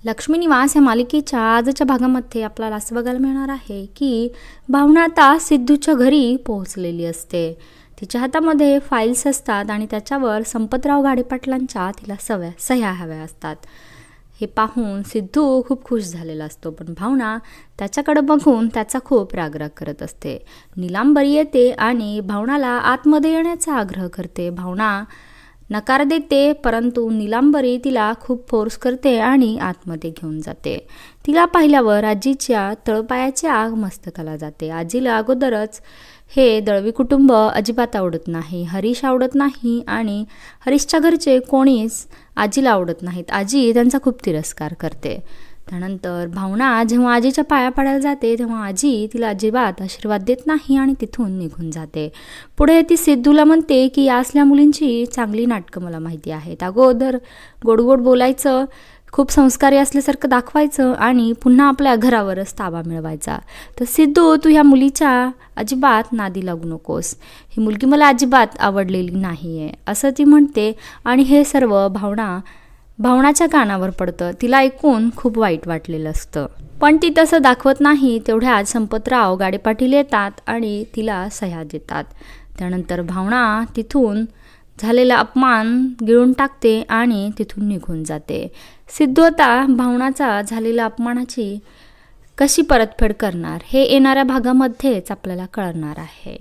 लक्ष्मी निवास या मालिकेच्या आजच्या भागामध्ये आपल्याला असं बघायला मिळणार आहे की भावना आता सिद्धूच्या घरी पोहोचलेली असते। तिच्या हातामध्ये फाईल्स असतात आणि त्याच्यावर संपतराव गाडेपाटलांच्या तिला सह्या हव्या असतात। हे पाहून सिद्धू खूप खुश झालेला असतो, पण भावना त्याच्याकडे बघून त्याचा खूप रागराग करत असते। नीलांबरी येते आणि भावनाला आतमध्ये येण्याचा आग्रह करते। भावना नकार देते, परंतु नीलांबरी तिला खूप फोर्स करते आणि आतमध्ये घेऊन जाते। तिला पाहिल्यावर आजीच्या तळपायाची आग मस्तकाला जाते। आजीला अगोदरच हे दळवी कुटुंब अजिबात आवडत नाही, हरीश आवडत नाही आणि हरीशच्या घरचे कोणीच आजीला आवडत नाहीत। आजी त्यांचा खूप तिरस्कार करते। त्यानंतर भावना जेव्हा आजीच्या पाया पडायला जाते तेव्हा आजी तिला अजिबात आशीर्वाद देत नाही आणि तिथून निघून जाते। पुढे ती सिद्धूला म्हणते की या असल्या मुलींची चांगली नाटकं मला माहिती आहेत। अगोदर गोडगोड बोलायचं, खूप संस्कारी असल्यासारखं दाखवायचं आणि पुन्हा आपल्या घरावरच ताबा मिळवायचा। तर सिद्धू, तू ह्या मुलीच्या अजिबात नादी लागू नकोस, ही मुलगी मला अजिबात आवडलेली नाही आहे असं ती म्हणते आणि हे सर्व भावनाच्या कानावर पडतं। तिला ऐकून खूप वाईट वाटलेलं असतं, पण ती तसं दाखवत नाही। तेवढ्यात संपतराव गाडेपाटील येतात आणि तिला सह्या देतात। त्यानंतर भावना तिथून झालेला अपमान गिळून टाकते आणि तिथून निघून जाते। सिद्धू आता भावनाचा झालेल्या अपमानाची कशी परतफेड करणार हे येणाऱ्या भागामध्येच आपल्याला कळणार आहे।